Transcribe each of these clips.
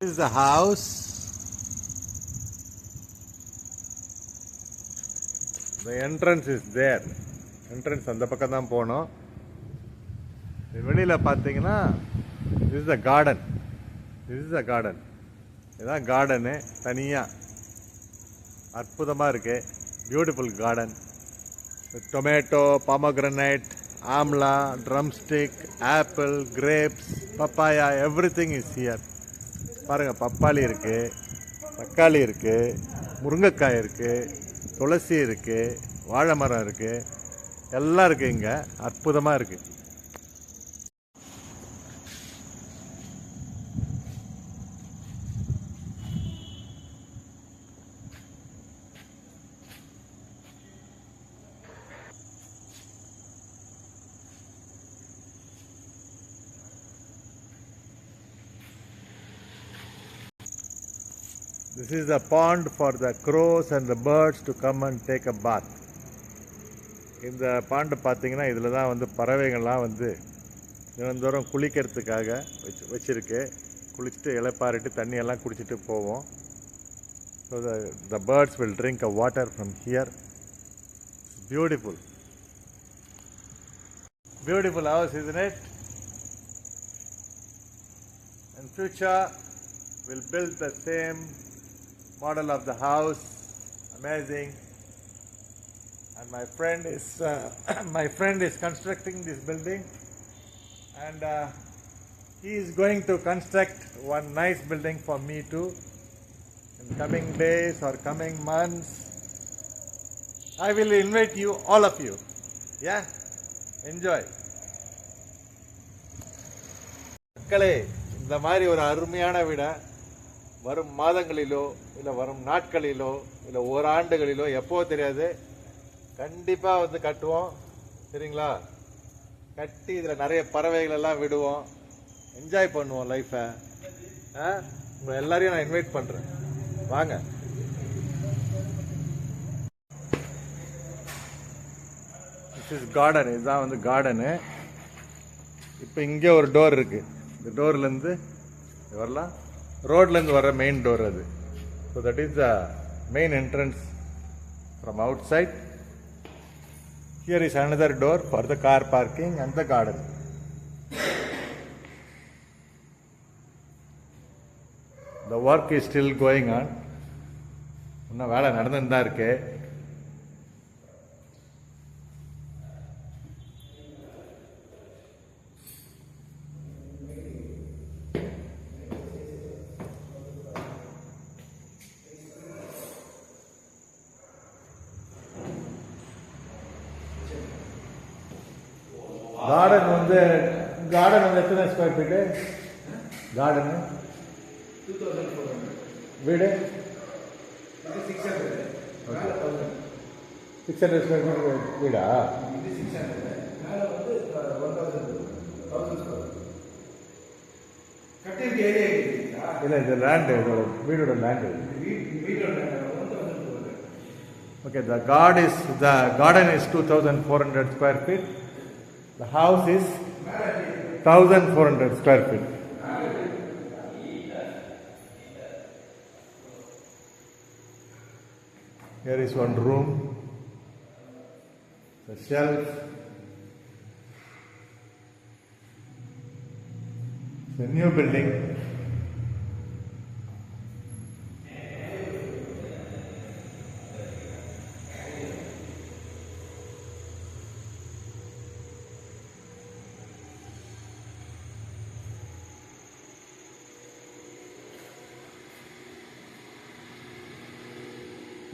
This is the house. The entrance is there. Entrance அந்த பக்கம் தான் போனோம். வெளியில பாத்தீங்கன்னா this is the garden. This is the garden. இதான் கார்டன் தனியா அற்புதமா இருக்கு. Beautiful garden. Tomato, pomegranate, amla, drumstick, apple, grapes, papaya, everything is here. பாருங்க, பப்பாளி இருக்கு, தக்காளி இருக்கு, முருங்கைக்காய் இருக்கு, துளசி இருக்கு, வாழை மரம் இருக்கு, எல்லாம் இருக்கு. இங்க அற்புதமா இருக்கு. This is a pond for the crows and the birds to come and take a bath. இந்த பாண்டு பார்த்தீங்கன்னா இதில் தான் வந்து பறவைகள்லாம் வந்து தினந்தோறும் குளிக்கிறதுக்காக வச்சிருக்கு. குளிச்சுட்டு இலைப்பாரிட்டு தண்ணியெல்லாம் குடிச்சிட்டு போவோம். So the birds will drink a water from here. It's beautiful. Beautiful house, isn't it? In future, we'll build the same model of the house. Amazing. And my friend is constructing this building, and he is going to construct one nice building for me too in coming days or coming months. I will invite you, all of you. Yeah, enjoy. மக்களே, இந்த மாதிரி ஒரு அருமையான வீடை வரும் மாதங்களிலோ இல்லை வரும் நாட்களிலோ இல்லை ஓராண்டுகளிலோ எப்போ தெரியாது, கண்டிப்பாக வந்து கட்டுவோம். சரிங்களா? கட்டி இதில் நிறைய பறவைகள் எல்லாம் விடுவோம், என்ஜாய் பண்ணுவோம் லைஃப்பை. உங்களை எல்லாரையும் நான் இன்வைட் பண்ணுறேன், வாங்க. This is garden. இதுதான் வந்து கார்டனு. இப்போ இங்கே ஒரு டோர் இருக்கு. இந்த டோர்லேருந்து வரலாம். ரோட்லேருந்து வர மெயின் டோர் அது. So that is the main entrance from outside. Here is another door for the car parking and the garden. The work is still going on. இன்னும் வேலை நடந்துன்னு தான் இருக்கு. கார்டன் வந்து எத்தனை ஸ்கொயர் ஃபீட்டு கார்டனு? 2400. வீடு 600. Okay, 600 square feet வீடா? இல்லை, இது லேண்டு, வீடோட land. Okay, the garden is 2400 square feet. The house is 1400 square feet. Here is one room, the shelf, the new building.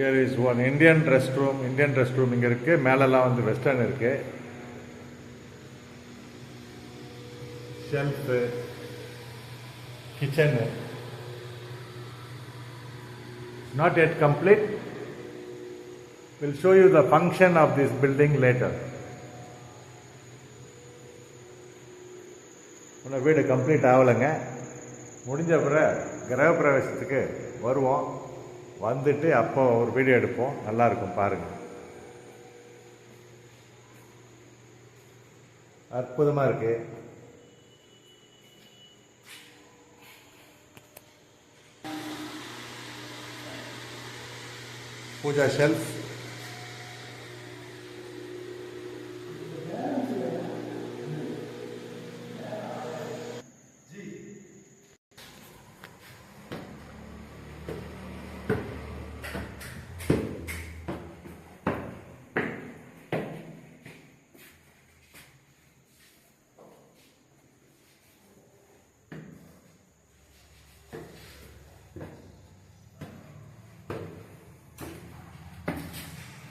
Here is one Indian restroom. இங்கே இருக்கு. மேலெல்லாம் வந்து western இருக்கு. Shelf, kitchen. Not yet complete. We'll show you the function of this building later. இன்னும் வீடு complete ஆகலைங்க. முடிஞ்ச பிறகு கிரகப்பிரவேசத்துக்கு வருவோம். வந்துட்டு அப்போ ஒரு வீடியோ எடுப்போம். நல்லாயிருக்கும் பாருங்கள். அற்புதமாக இருக்குது. பூஜா ஷெல்ஃப்,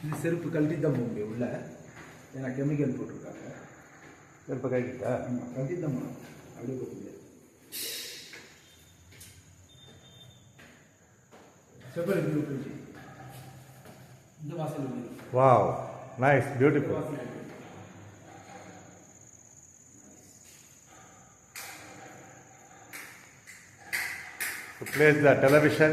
இது செருப்பு கழட்டி தான் போக முடியும் உள்ள, ஏன்னா கெமிக்கல் போட்டிருக்காங்க. செருப்பு கழட்டிட்டா? ஆமாம், கழட்டி தான் போகணும், அப்படியே போக முடியாது. செப்பல் இப்படி இந்த வாசல். Wow, nice, beautiful. To place the television.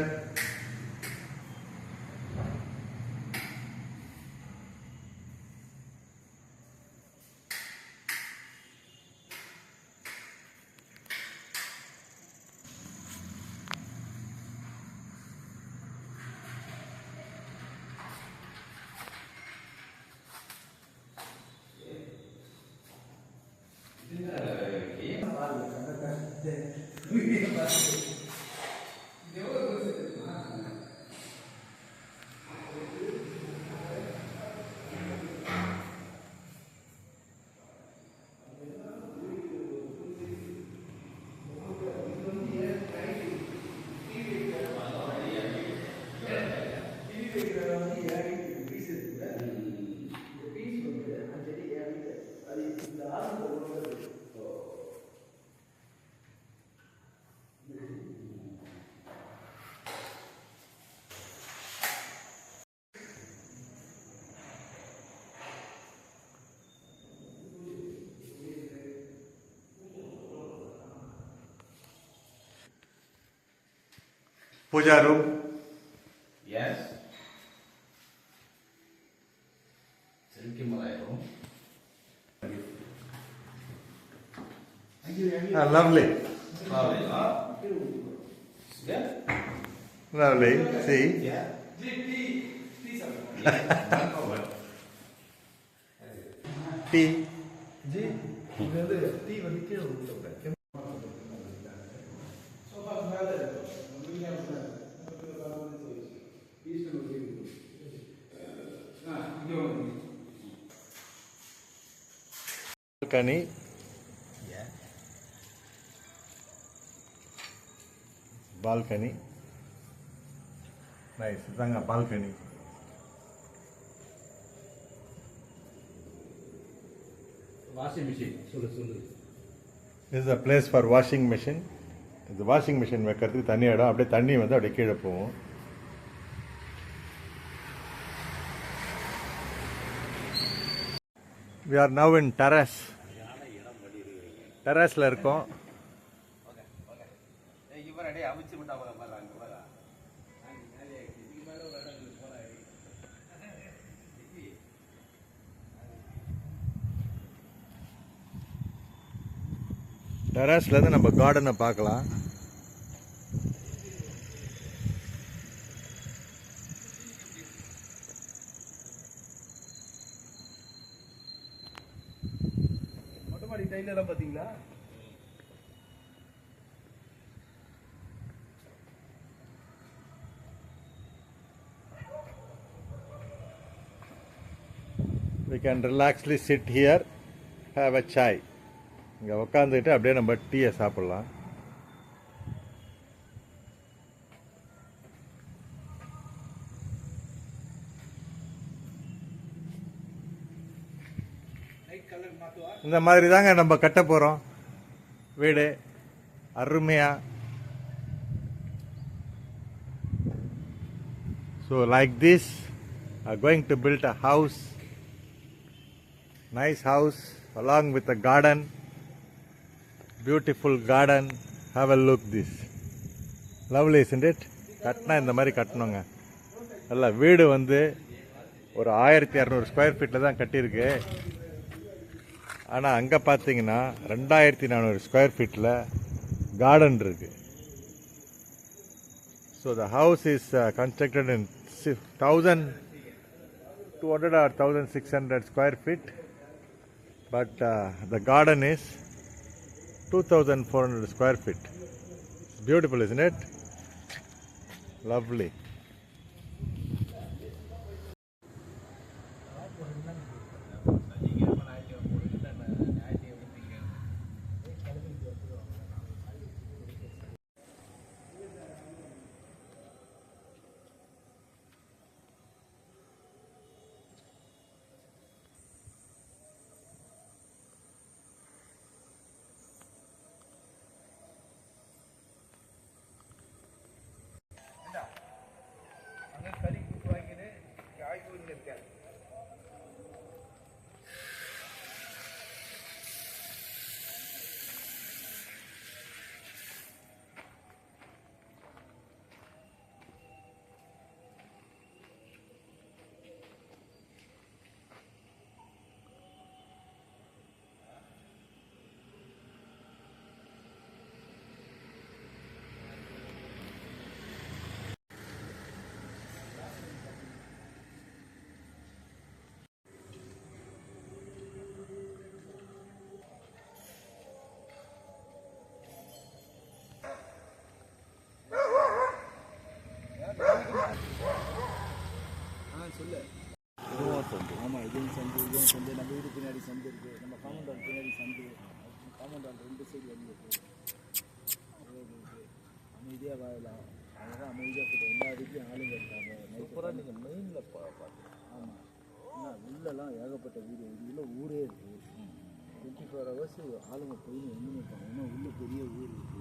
Puja room. Yes. Silky Malay room. Lovely. Lovely, huh? Yeah. Lovely. See? Yeah. Tea. G இது வந்து டீ வந்து கீழே விட்டு Balcony. Yeah. Balcony. Nice. It's a balcony. Washing machine சொல்லு. This is a place for washing machine. இந்த washing machine வைக்கிறதுக்கு தண்ணி இடம். அப்படியே தண்ணி வந்து அப்படியே கீழே போகும். We are now in terrace. டெரஸ்ல இருக்கோம். டெரஸ்ல இருந்து நம்ம கார்டனை பார்க்கலாம். மொட்டமாடி டைல் எல்லாம் பாத்தீங்களா? We can relaxly sit here, have a chai. இங்கே உட்காந்துட்டு அப்படியே நம்ம டீயை சாப்பிட்லாம். இந்த மாதிரி தாங்க நம்ம கட்ட போகிறோம் வீடு. அருமையா. So like this are going to build a house, nice house, along with a garden, beautiful garden. Have a look this. Lovely, isn't it? கட்டினா இந்த மாதிரி கட்டணுங்க. நல்ல வீடு வந்து ஒரு 1200 ஸ்கொயர் ஃபீட்டில் தான் கட்டியிருக்கு. ஆனால் அங்கே பார்த்தீங்கன்னா 2400 ஸ்கொயர் ஃபீட்டில் கார்டன் இருக்கு. So the house is constructed in 1200 or 1600 square feet, but the garden is 2400 square feet. Beautiful, isn't it? Lovely. சொல்லு. ஆமாம், இதுவும் சந்து, இதுவும் சந்து. நம்ம வீடு பின்னாடி சந்து இருக்குது, நம்ம காம்பவுண்ட் பின்னாடி சந்து, காம்பவுண்ட் 2 சைடு வந்து இருக்குது. அமைதியாக வாழலாம், அதெல்லாம் அமைதியாக போய்ட்டு எல்லா வீட்லையும் ஆளுங்க இருக்காங்க. சூப்பராக நீங்கள் மெயினில் பார்த்து. ஆமாம், ஏன்னா உள்ளெல்லாம் ஏகப்பட்ட வீடு, உள்ள ஊரே இருக்குது. 24 hours ஆளுங்க போய் நின்று இருப்பாங்க. ஏன்னா உள்ள பெரிய ஊர் இருக்குது.